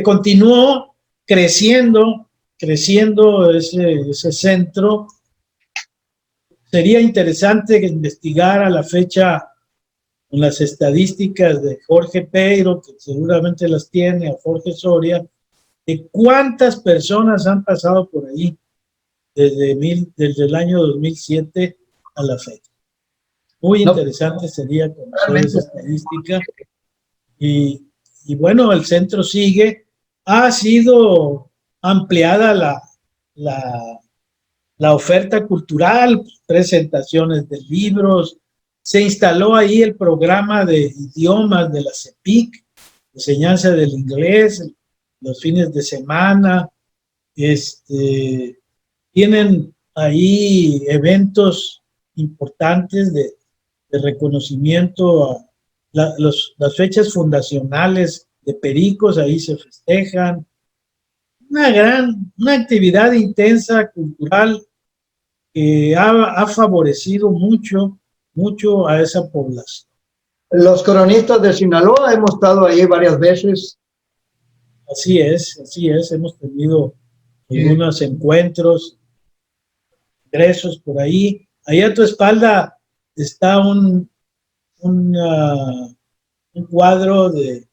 continuó creciendo ese centro. Sería interesante investigar a la fecha con las estadísticas de Jorge Peiro, que seguramente las tiene, a Jorge Soria, de cuántas personas han pasado por ahí desde el año 2007 a la fecha. Muy interesante sería conocer esa estadística. Y bueno, el centro sigue. Ha sido ampliada la oferta cultural, presentaciones de libros. Se instaló ahí el programa de idiomas de la CEPIC, enseñanza del inglés, los fines de semana. Tienen ahí eventos importantes de reconocimiento a las fechas fundacionales de Pericos, ahí se festejan. Una actividad intensa, cultural, que ha favorecido mucho a esa población. Los cronistas de Sinaloa hemos estado ahí varias veces. Así es, hemos tenido algunos encuentros, ingresos por ahí. Ahí a tu espalda está un cuadro de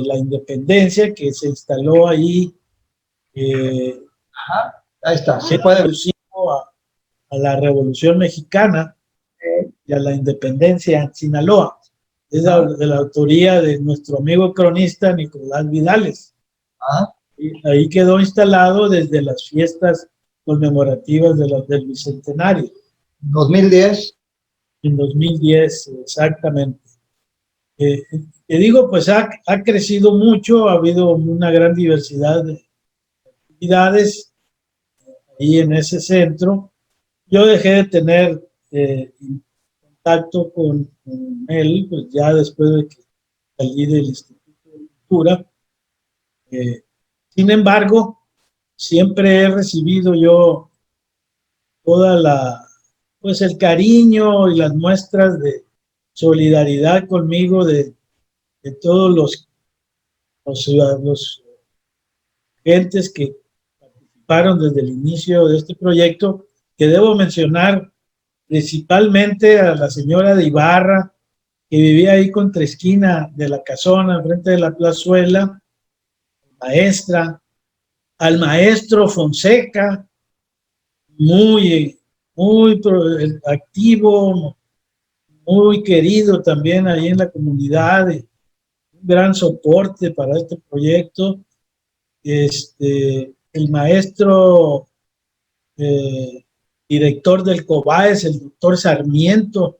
la independencia que se instaló ahí. Ahí está, se puede ver. A la Revolución Mexicana y a la independencia en Sinaloa. Es de la autoría de nuestro amigo cronista Nicolás Vidales. Y ahí quedó instalado desde las fiestas conmemorativas del Bicentenario. 2010. En 2010, exactamente. Te digo, pues ha crecido mucho, ha habido una gran diversidad de actividades ahí en ese centro. Yo dejé de tener contacto con él, pues ya después de que salí del Instituto de Cultura. Sin embargo, siempre he recibido yo pues el cariño y las muestras de solidaridad conmigo de todos los gentes que participaron desde el inicio de este proyecto, que debo mencionar principalmente a la señora de Ibarra, que vivía ahí contra esquina de la casona, frente de la plazuela, maestra, al maestro Fonseca, muy activo, muy querido también ahí en la comunidad, un gran soporte para este proyecto. El maestro director del COBAES, el doctor Sarmiento,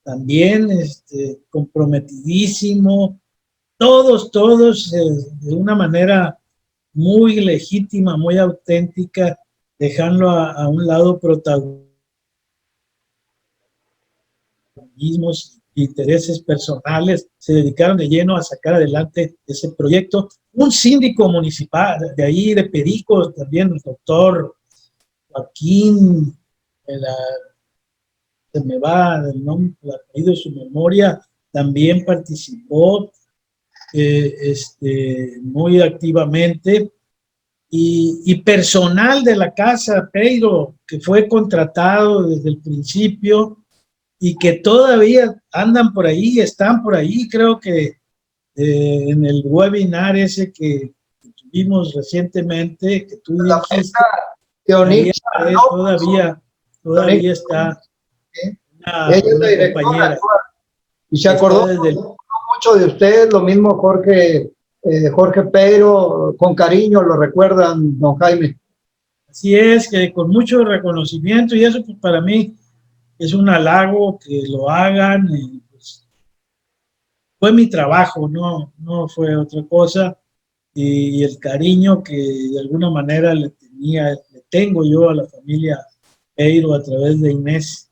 también comprometidísimo, todos de una manera muy legítima, muy auténtica, dejando a un lado protagonismos, intereses personales, se dedicaron de lleno a sacar adelante ese proyecto. Un síndico municipal de ahí, de Pericos, también el doctor Joaquín, se me va el nombre, el apellido de su memoria, también participó muy activamente. Y personal de la casa Peiro, que fue contratado desde el principio y que todavía andan por ahí, están por ahí. Creo que en el webinar ese que tuvimos recientemente, que tú dijiste, todavía está una compañera. Y se acordó mucho de usted, lo mismo Jorge Peiro, con cariño lo recuerdan, don Jaime. Así es, que con mucho reconocimiento, y eso pues para mí es un halago que lo hagan. Pues, fue mi trabajo, no fue otra cosa, y el cariño que de alguna manera le tengo yo a la familia Peiro a través de Inés.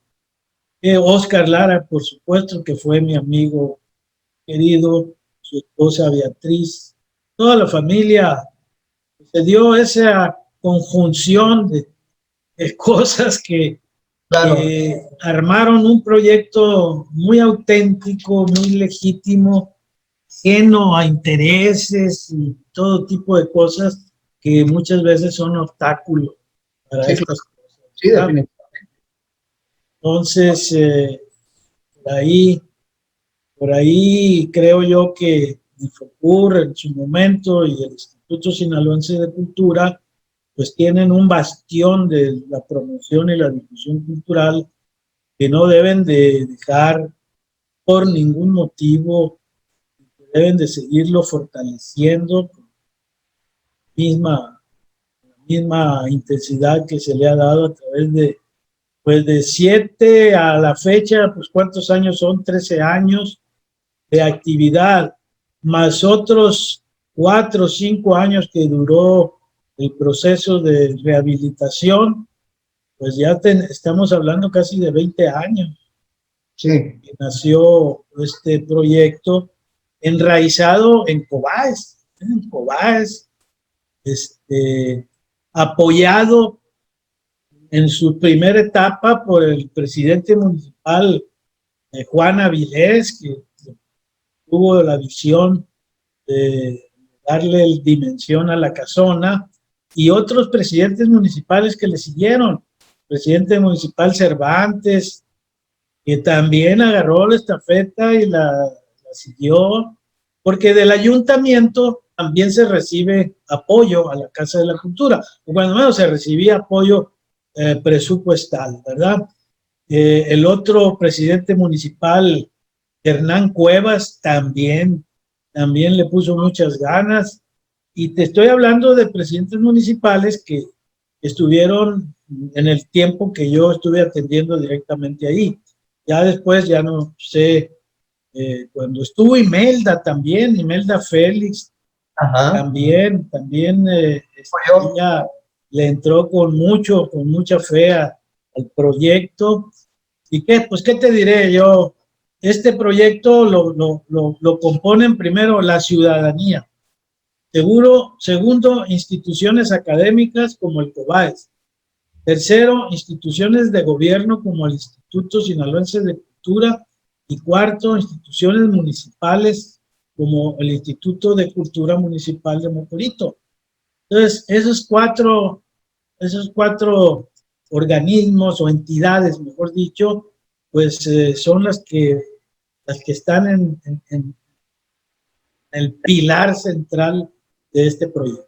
Oscar Lara, por supuesto, que fue mi amigo querido, su esposa Beatriz, toda la familia. Se dio esa conjunción de cosas que Claro. Armaron un proyecto muy auténtico, muy legítimo, ajeno a intereses y todo tipo de cosas que muchas veces son obstáculos para Sí, estas cosas. sí, ¿Verdad? definitivamente. Entonces, por ahí creo yo que Infocur en su momento y el Instituto Sinaloense de Cultura pues tienen un bastión de la promoción y la difusión cultural que no deben de dejar por ningún motivo, deben de seguirlo fortaleciendo con la misma intensidad que se le ha dado a través de, pues de 7 a la fecha, pues ¿cuántos años son? 13 años de actividad, más otros 4 o 5 años que duró el proceso de rehabilitación, pues ya estamos hablando casi de 20 años Sí, que nació este proyecto enraizado en Cobáez, apoyado en su primera etapa por el presidente municipal Juan Avilés, que tuvo la visión de darle dimensión a la casona, y otros presidentes municipales que le siguieron, presidente municipal Cervantes, que también agarró la estafeta y la siguió, porque del ayuntamiento también se recibe apoyo a la Casa de la Cultura, o cuando menos se recibía apoyo presupuestal, ¿verdad? El otro presidente municipal, Hernán Cuevas, también le puso muchas ganas, y te estoy hablando de presidentes municipales que estuvieron en el tiempo que yo estuve atendiendo directamente ahí. Ya después, ya no sé, cuando estuvo Imelda también, Imelda Félix, ajá. también Yo, ella le entró con mucha fe al proyecto. ¿Y qué? Pues, ¿qué te diré yo? Este proyecto lo componen primero la ciudadanía, segundo, instituciones académicas como el COBAES, tercero, instituciones de gobierno como el Instituto Sinaloense de Cultura, y cuarto, instituciones municipales como el Instituto de Cultura Municipal de Mocorito. Entonces, esos cuatro organismos o entidades, mejor dicho, pues son las que están en el pilar central de este proyecto.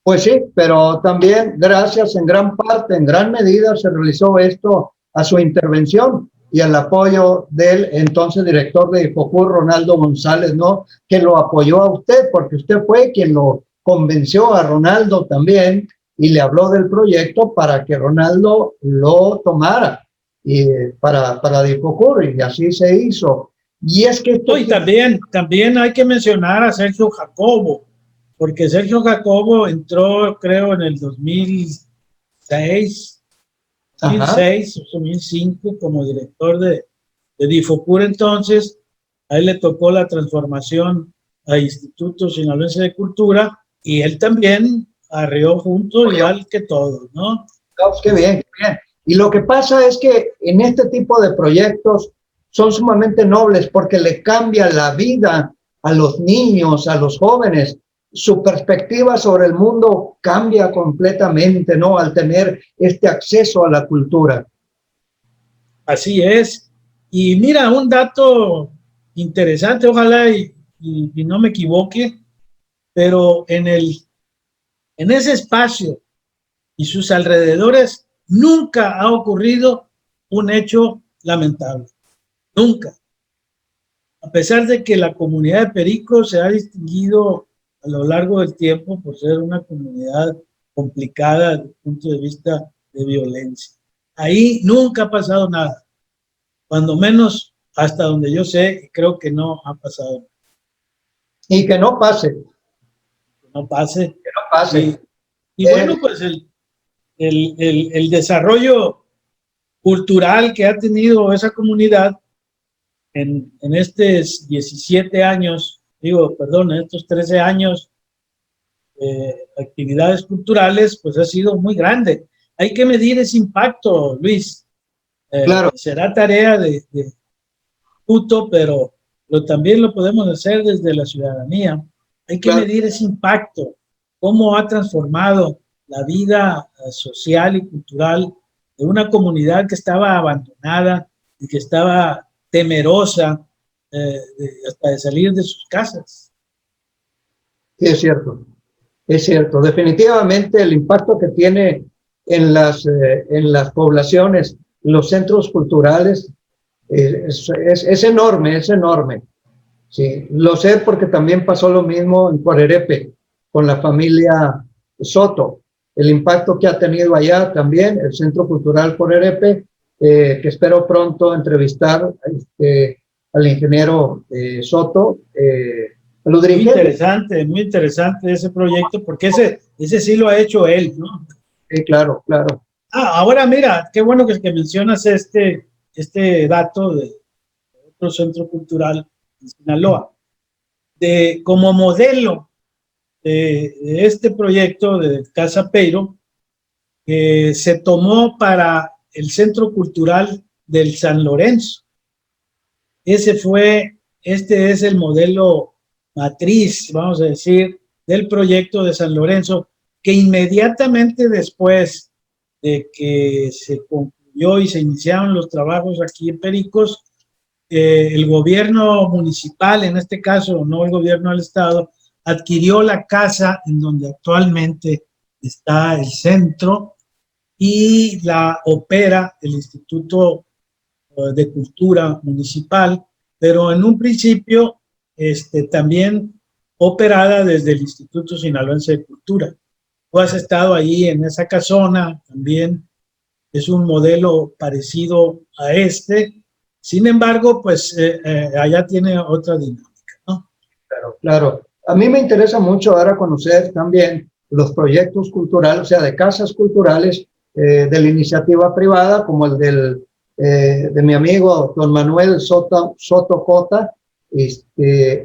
pues sí, pero también gracias en gran parte, en gran medida se realizó esto a su intervención y al apoyo del entonces director de Infocur, Ronaldo González, ¿no? Que lo apoyó a usted, porque usted fue quien lo convenció a Ronaldo también y le habló del proyecto para que Ronaldo lo tomara y para Infocur, y así se hizo. Y es que esto... Y también hay que mencionar a Sergio Jacobo, porque Sergio Jacobo entró, creo, en el 2006 o 2005 como director de Difocur. Entonces, a él le tocó la transformación al Instituto Sinaloense de Cultura, y él también arreó junto, igual que todos, ¿no? Oh, qué bien, qué bien. Y lo que pasa es que en este tipo de proyectos son sumamente nobles porque le cambia la vida a los niños, a los jóvenes. Su perspectiva sobre el mundo cambia completamente, ¿no? Al tener este acceso a la cultura. Así es. Y mira, un dato interesante, ojalá y no me equivoque, pero en ese espacio y sus alrededores nunca ha ocurrido un hecho lamentable. Nunca. A pesar de que la comunidad de Perico se ha distinguido a lo largo del tiempo por ser una comunidad complicada desde el punto de vista de violencia. Ahí nunca ha pasado nada, cuando menos hasta donde yo sé, creo que no ha pasado. Y que no pase, Que no pase. que no pase. Y bueno, pues el desarrollo cultural que ha tenido esa comunidad en estos 17 años, en estos 13 años de actividades culturales, pues ha sido muy grande. Hay que medir ese impacto, Luis. Claro. Será tarea de instituto, pero también lo podemos hacer desde la ciudadanía. Hay que medir ese impacto, cómo ha transformado la vida social y cultural de una comunidad que estaba abandonada y que estaba temerosa hasta de salir de sus casas. Sí, es cierto. Es cierto. Definitivamente el impacto que tiene en las poblaciones, los centros culturales, es enorme, es enorme. Sí, lo sé porque también pasó lo mismo en Corerepe con la familia Soto. El impacto que ha tenido allá también, el Centro Cultural Corerepe, que espero pronto entrevistar al ingeniero Soto. Muy interesante ese proyecto, porque ese sí lo ha hecho él, ¿no? Sí, claro, claro. Ahora mira, qué bueno que mencionas este dato de otro centro cultural en Sinaloa. Como modelo de este proyecto de Casa Peiro, se tomó para el Centro Cultural del San Lorenzo. Este es el modelo matriz, vamos a decir, del proyecto de San Lorenzo, que inmediatamente después de que se concluyó y se iniciaron los trabajos aquí en Pericos, el gobierno municipal, en este caso, no el gobierno del estado, adquirió la casa en donde actualmente está el centro y la opera el Instituto de Cultura Municipal, pero en un principio también operada desde el Instituto Sinaloense de Cultura. Tú has estado ahí en esa casona, también es un modelo parecido a este. Sin embargo, pues allá tiene otra dinámica, ¿no? Claro, claro. A mí me interesa mucho ahora conocer también los proyectos culturales, o sea, de casas culturales de la iniciativa privada, como el de mi amigo don Manuel Soto Cota,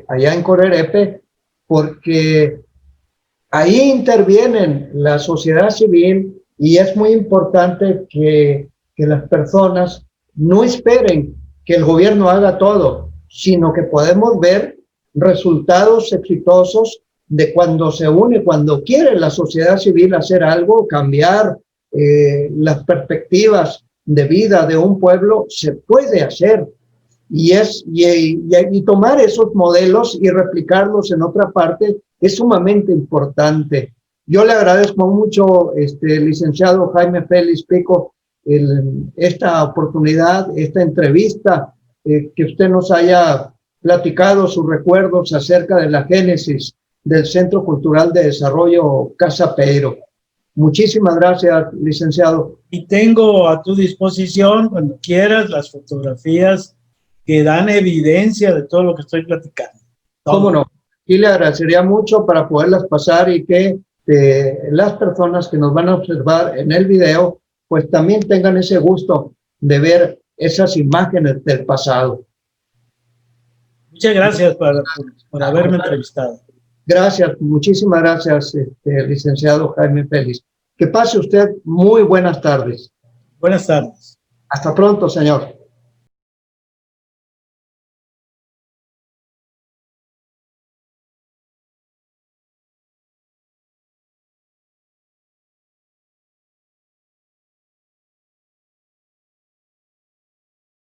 allá en Corerepe, porque ahí intervienen la sociedad civil y es muy importante que las personas no esperen que el gobierno haga todo, sino que podemos ver resultados exitosos de cuando se une, cuando quiere la sociedad civil hacer algo, cambiar las perspectivas de vida de un pueblo, se puede hacer. Y tomar esos modelos y replicarlos en otra parte es sumamente importante. Yo le agradezco mucho, licenciado Jaime Félix Pico, esta oportunidad, esta entrevista, que usted nos haya platicado sus recuerdos acerca de la génesis del Centro Cultural de Desarrollo Casa Peiro. Muchísimas gracias, licenciado. Y tengo a tu disposición, cuando quieras, las fotografías que dan evidencia de todo lo que estoy platicando. ¿Cómo no? Y le agradecería mucho para poderlas pasar y que las personas que nos van a observar en el video, pues también tengan ese gusto de ver esas imágenes del pasado. Muchas gracias por haberme entrevistado. Gracias, muchísimas gracias, licenciado Jaime Félix. Que pase usted muy buenas tardes. Buenas tardes. Hasta pronto, señor.